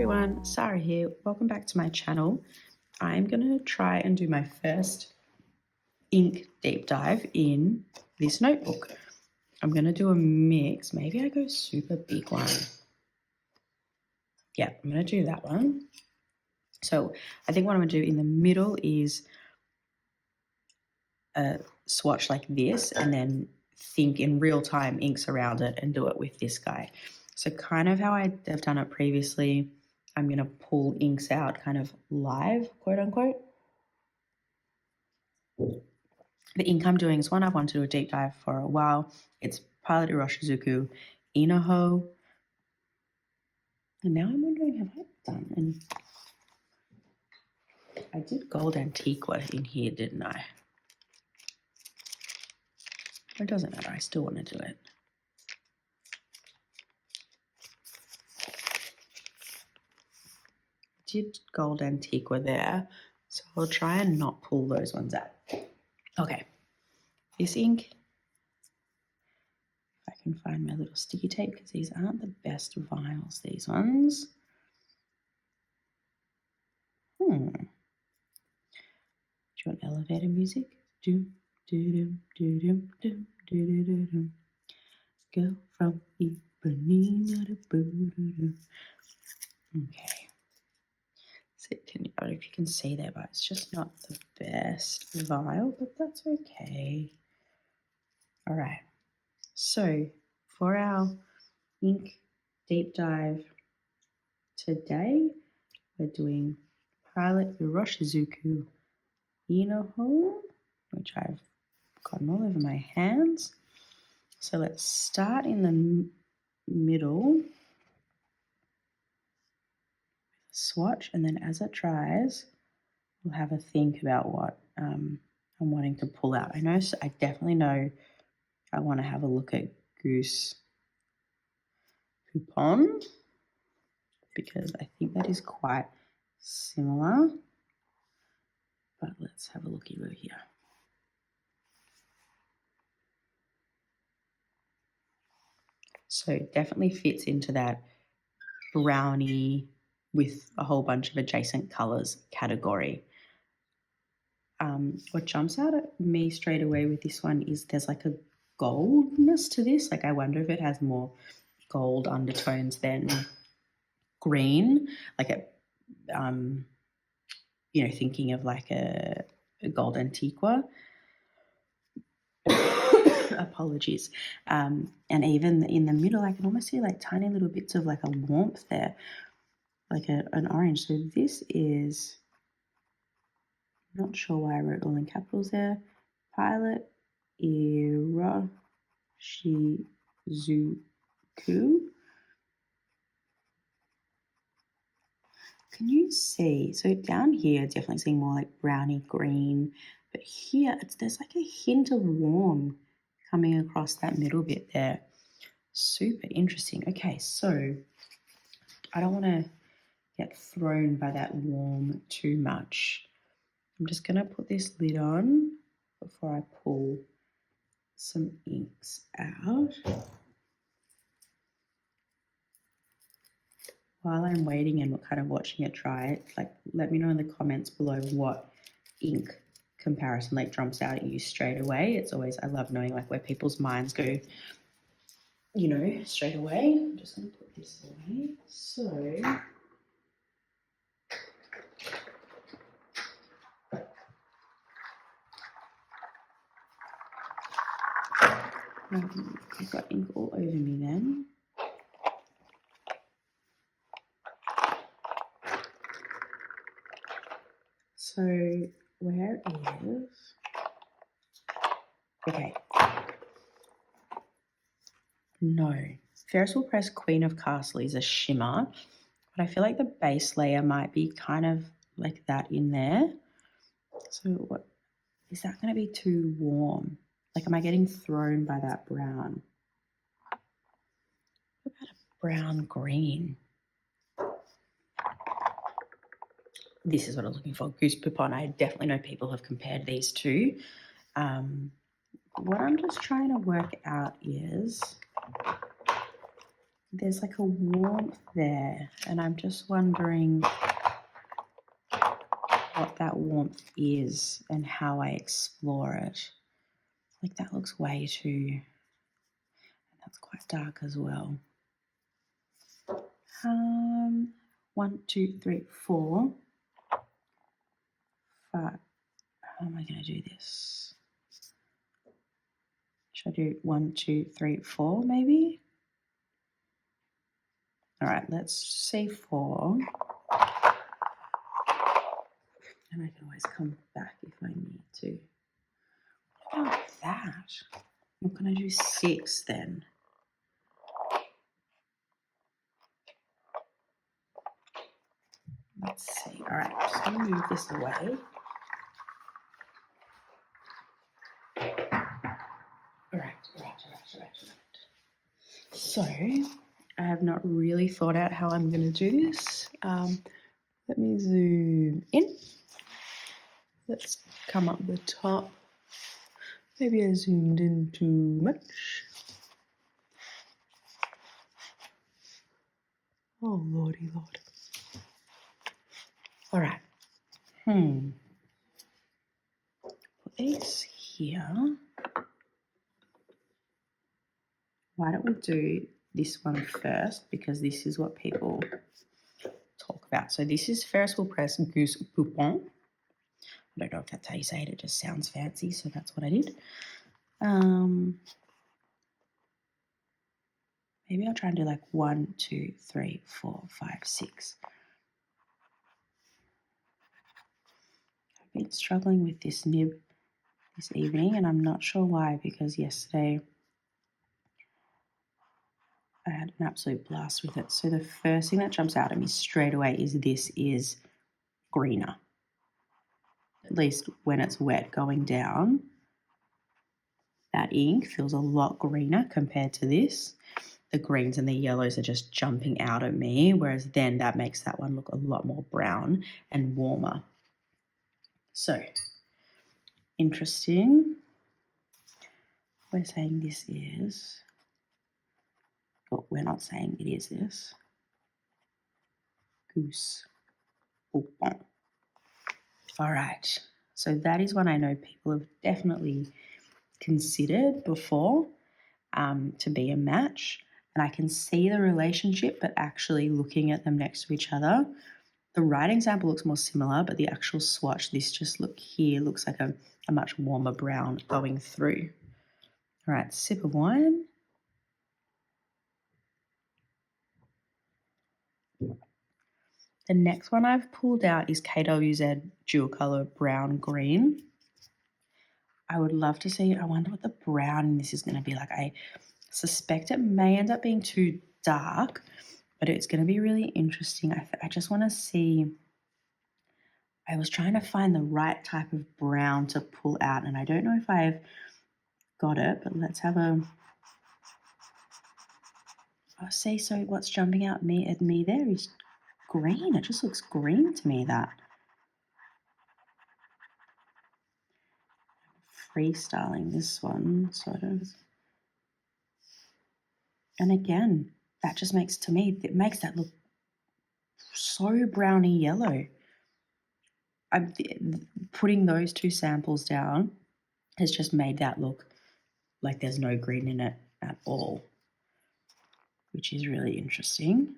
everyone, Sarah here. Welcome back to my channel. I'm going to try and do my first ink deep dive in this notebook. I'm going to do a mix. Maybe I go super big one. Yeah, I'm going to do that one. So I think what I'm going to do in the middle is a swatch like this and then think in real time inks around it and do it with this guy. So kind of how I've done it previously, I'm going to pull inks out kind of live, quote unquote. The ink I'm doing is one I've wanted to do a deep dive for a while. It's Pilot Iroshizuku Inaho. And now I'm wondering, have I done? And I did Gold Antiqua in here, didn't I? It doesn't matter. I still want to do it. Did Gold Antiqua there, so I'll try and not pull those ones out. Okay, this ink, if I can find my little sticky tape, because these aren't the best vials, these ones. Do you want elevator music? Do do do do do do do do do. Go from Ipanema to Boo. Okay. So I don't know if you can see there, but it's just not the best vial, but that's okay. All right. So for our ink deep dive today, we're doing Pilot Iroshizuku Inaho, which I've gotten all over my hands. So let's start in the middle, swatch, and then as it dries, we'll have a think about what I'm wanting to pull out. I definitely know I want to have a look at Goose Coupon because I think that is quite similar. But let's have a looky over here. So it definitely fits into that brownie with a whole bunch of adjacent colors category. What jumps out at me straight away with this one is there's like a goldness to this. Like I wonder if it has more gold undertones than green. Like thinking of like a Gold Antiqua. Apologies. And even in the middle, I can almost see like tiny little bits of like a warmth there, like an orange. So this is, not sure why I wrote all in capitals there. Pilot Iroshizuku. Can you see? So down here, definitely seeing more like browny green, but here there's like a hint of warm coming across that middle bit there. Super interesting. Okay, so I don't want to get thrown by that warm too much. I'm just going to put this lid on before I pull some inks out. While I'm waiting and kind of watching it dry, like let me know in the comments below what ink comparison like jumps out at you straight away. It's always, I love knowing like where people's minds go, straight away. I'm just going to put this away. So I've got ink all over me then. So where is, okay, no, Ferris Wheel Press Queen of Castle is a shimmer, but I feel like the base layer might be kind of like that in there. So what, is that going to be too warm? Like, am I getting thrown by that brown? What about a brown green? This is what I was looking for, Goose Poupon. I definitely know people have compared these two. What I'm just trying to work out is there's like a warmth there, and I'm just wondering what that warmth is and how I explore it. Like that looks way too, that's quite dark as well. 1, 2, 3, 4, 5. How am I going to do this? Should I do 1, 2, 3, 4 maybe? All right, let's say 4. And I can always come back if I need to. What about that? What can I do 6 then? Let's see. All right, I'm just going to move this away. All right. So I have not really thought out how I'm going to do this. Let me zoom in. Let's come up the top. Maybe I zoomed in too much. Oh, lordy lord. All right. Put these here. Why don't we do this one first, because this is what people talk about. So this is Ferris Wheel Press Goose Poupon. I don't know if that's how you say it. It just sounds fancy, so that's what I did. Maybe I'll try and do like 1, 2, 3, 4, 5, 6. I've been struggling with this nib this evening, and I'm not sure why, because yesterday I had an absolute blast with it. So the first thing that jumps out at me straight away is this is greener. At least when it's wet going down, that ink feels a lot greener compared to this. The greens and the yellows are just jumping out at me, whereas then that makes that one look a lot more brown and warmer. So, interesting. We're saying this is, but we're not saying it is this. Goose Poupon. All right, so that is one I know people have definitely considered before to be a match, and I can see the relationship, but actually looking at them next to each other, the writing sample looks more similar, but the actual swatch, this just look here, looks like a much warmer brown going through. All right, sip of wine. The next one I've pulled out is KWZ Dual Color Brown Green. I would love to see, I wonder what the brown in this is going to be like. I suspect it may end up being too dark, but it's going to be really interesting. I just want to see, I was trying to find the right type of brown to pull out, and I don't know if I've got it, but let's have a, oh, see, so what's jumping out at me there is green. It just looks green to me, that. Freestyling this one, sort of. And again, that just makes, to me, it makes that look so browny yellow. I'm putting those two samples down has just made that look like there's no green in it at all, which is really interesting.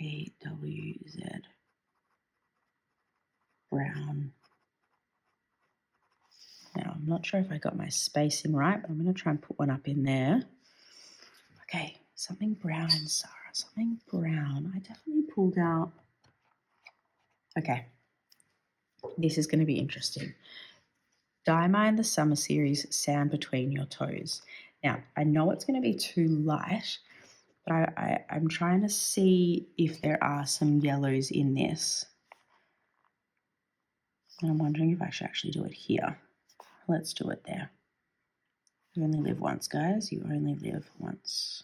KWZ brown. Now, I'm not sure if I got my spacing right, but I'm going to try and put one up in there. Okay, something brown in Sarah, something brown. I definitely pulled out. Okay, this is going to be interesting. Diamine the Summer Series Sand Between Your Toes. Now, I know it's going to be too light, but I'm trying to see if there are some yellows in this. And I'm wondering if I should actually do it here. Let's do it there. You only live once, guys. You only live once.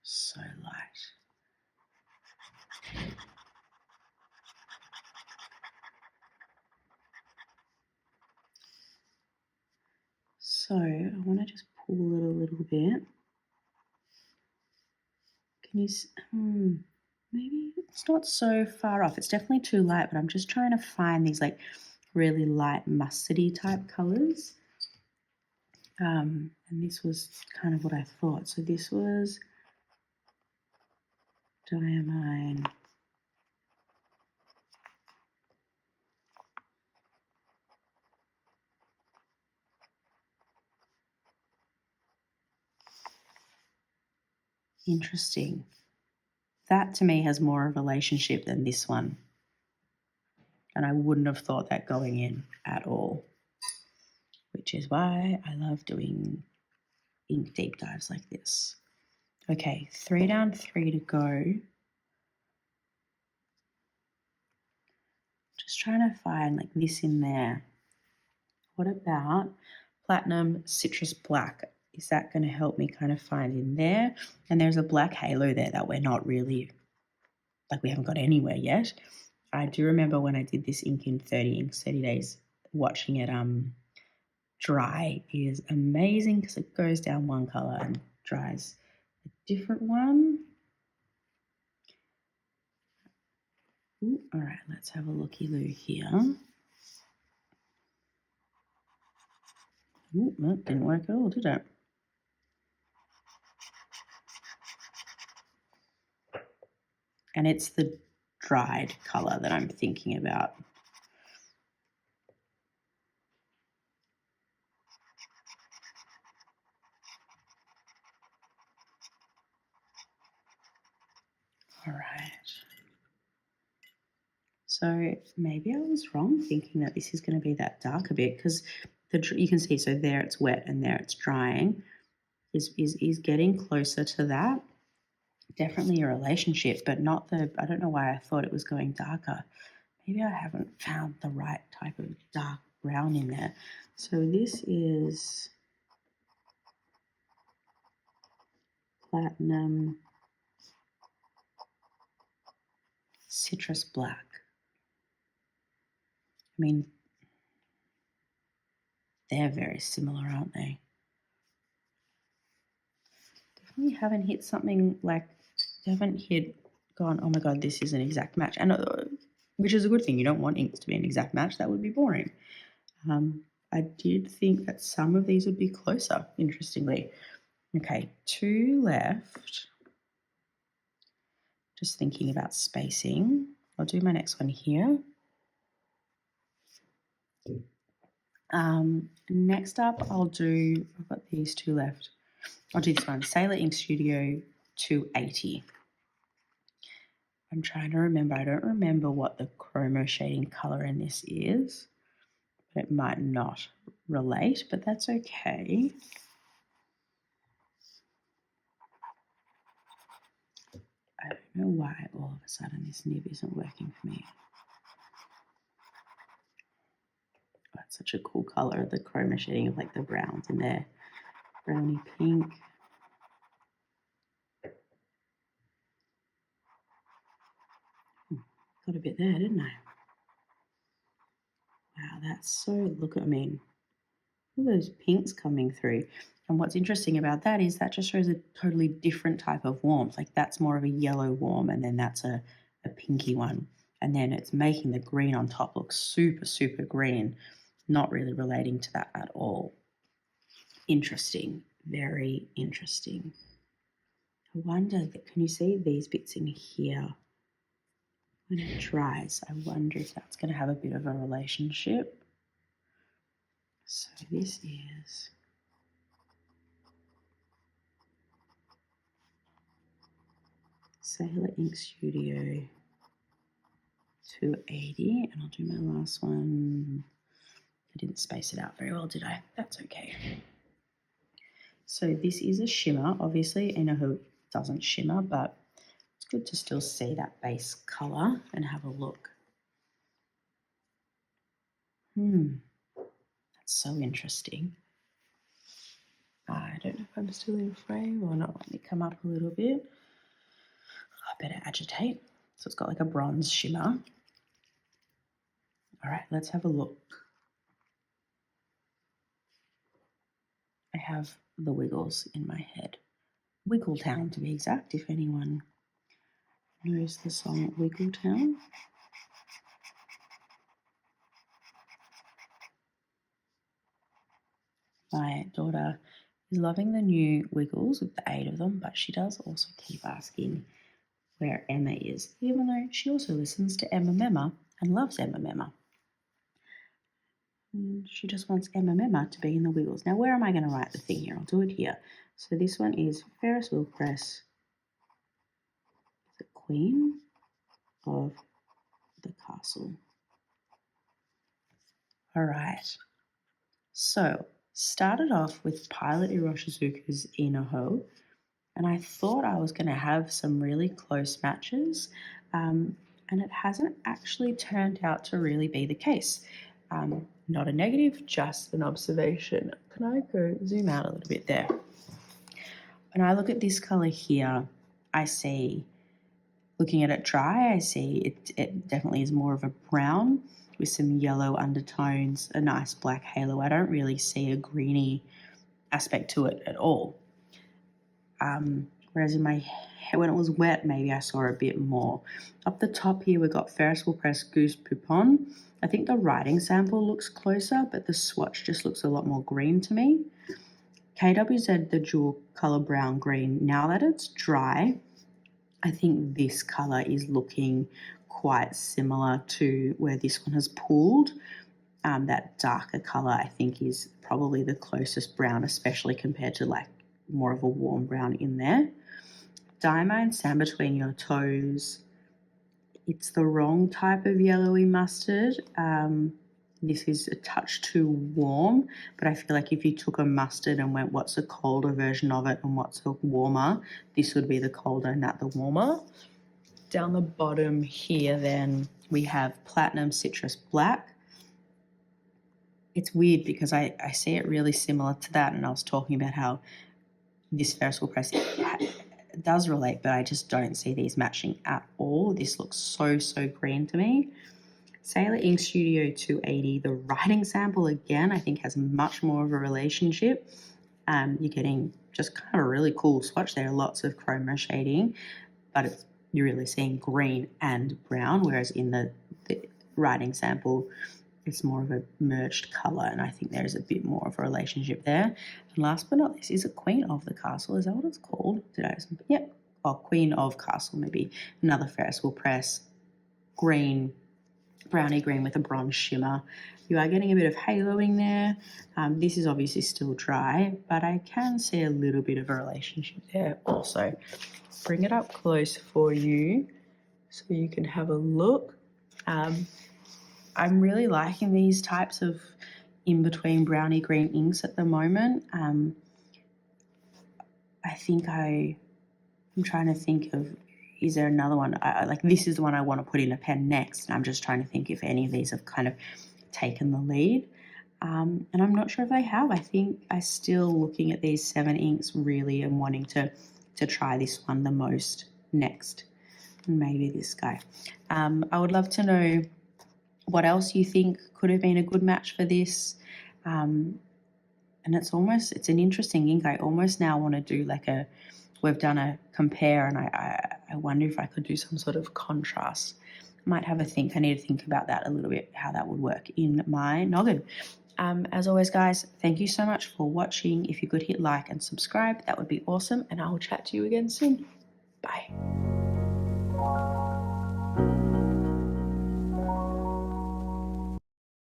So light. So So I want to just pull it a little bit. Can you, maybe it's not so far off. It's definitely too light, but I'm just trying to find these like really light mustardy type colors. And this was kind of what I thought. So this was diamine. Interesting. That to me has more of a relationship than this one. And I wouldn't have thought that going in at all, which is why I love doing ink deep dives like this. Okay, 3 down, 3 to go. Just trying to find like this in there. What about platinum citrus black? Is that going to help me kind of find in there? And there's a black halo there that we're not really, like we haven't got anywhere yet. I do remember when I did this ink in 30 days, watching it dry is amazing because it goes down one color and dries a different one. Ooh, all right, let's have a looky-loo here. Ooh, that didn't work at all, did it? And it's the dried color that I'm thinking about. All right. So maybe I was wrong thinking that this is going to be that dark a bit because you can see, so there it's wet and there it's drying. Is getting closer to that. Definitely a relationship, but not the, I don't know why I thought it was going darker. Maybe I haven't found the right type of dark brown in there. So this is platinum citrus black. I mean, they're very similar, aren't they? Definitely haven't hit something like, haven't hit, gone, oh my God, this is an exact match. And which is a good thing. You don't want inks to be an exact match. That would be boring. I did think that some of these would be closer, interestingly. Okay, 2 left. Just thinking about spacing. I'll do my next one here. Next up, I've got these 2 left. I'll do this one, Sailor Ink Studio 280. I'm trying to remember. I don't remember what the chromo shading color in this is. It might not relate, but that's okay. I don't know why all of a sudden this nib isn't working for me. That's such a cool color, the chroma shading of like the browns in there. Browny pink. Got a bit there, didn't I? Wow, that's so, look at me. All those pinks coming through. And what's interesting about that is that just shows a totally different type of warmth. Like that's more of a yellow warm, and then that's a pinky one. And then it's making the green on top look super, super green. Not really relating to that at all. Interesting. Very interesting. I wonder, can you see these bits in here? When it dries, I wonder if that's going to have a bit of a relationship. So this is Sailor Ink Studio 280, and I'll do my last one. I didn't space it out very well, did I? That's okay. So this is a shimmer. Obviously, I know who doesn't shimmer, but it's good to still see that base color and have a look. That's so interesting. I don't know if I'm still in frame or not. Let me come up a little bit. I better agitate. So it's got like a bronze shimmer. All right, let's have a look. have the Wiggles in my head. Wiggletown to be exact, if anyone knows the song Wiggletown. My daughter is loving the new Wiggles with the 8 of them, but she does also keep asking where Emma is, even though she also listens to Emma Memma and loves Emma Memma. And she just wants Emma Memma to be in the Wiggles. Now, where am I going to write the thing here? I'll do it here. So this one is Ferris Wheel Press, the Queen of the Castle. All right. So, started off with Pilot Iroshizuka's Inoho, and I thought I was going to have some really close matches, and it hasn't actually turned out to really be the case. Not a negative, just an observation. Can I go zoom out a little bit there? When I look at this colour here, I see, looking at it dry, I see it definitely is more of a brown with some yellow undertones, a nice black halo. I don't really see a greeny aspect to it at all. Whereas in my hair, when it was wet, maybe I saw a bit more. Up the top here, we've got Ferris Wheel Press Goose Poupon. I think the writing sample looks closer, but the swatch just looks a lot more green to me. KWZ, the dual colour brown green. Now that it's dry, I think this colour is looking quite similar to where this one has pooled. That darker colour, I think, is probably the closest brown, especially compared to like more of a warm brown in there. Diamond Sand Between Your Toes. It's the wrong type of yellowy mustard. This is a touch too warm, but I feel like if you took a mustard and went, what's a colder version of it and what's a warmer, this would be the colder and that the warmer. Down the bottom here then we have Platinum Citrus Black. It's weird because I see it really similar to that, and I was talking about how this Ferris Wheel Press does relate, but I just don't see these matching at all. This looks so green to me. Sailor Ink Studio 280, the writing sample again, I think has much more of a relationship. You're getting just kind of a really cool swatch there, lots of chroma shading, but you're really seeing green and brown, whereas in the writing sample, it's more of a merged colour, and I think there's a bit more of a relationship there. And last but not least, is it Queen of the Castle? Is that what it's called? Yep. Oh, Queen of Castle, maybe. Another Ferris Wheel Press. Green, brownie green with a bronze shimmer. You are getting a bit of haloing there. This is obviously still dry, but I can see a little bit of a relationship there also. Bring it up close for you so you can have a look. I'm really liking these types of in-between brownie green inks at the moment. I think I'm trying to think of, is there another one? Like this is the one I want to put in a pen next, and I'm just trying to think if any of these have kind of taken the lead. And I'm not sure if they have. I think I'm still looking at these 7 inks really and wanting to try this one the most next, and maybe this guy. I would love to know what else you think could have been a good match for this. And it's an interesting ink. I almost now want to do like we've done a compare, and I wonder if I could do some sort of contrast. I might have a think. I need to think about that a little bit, how that would work in my noggin. As always, guys, thank you so much for watching. If you could hit like and subscribe, that would be awesome. And I will chat to you again soon. Bye.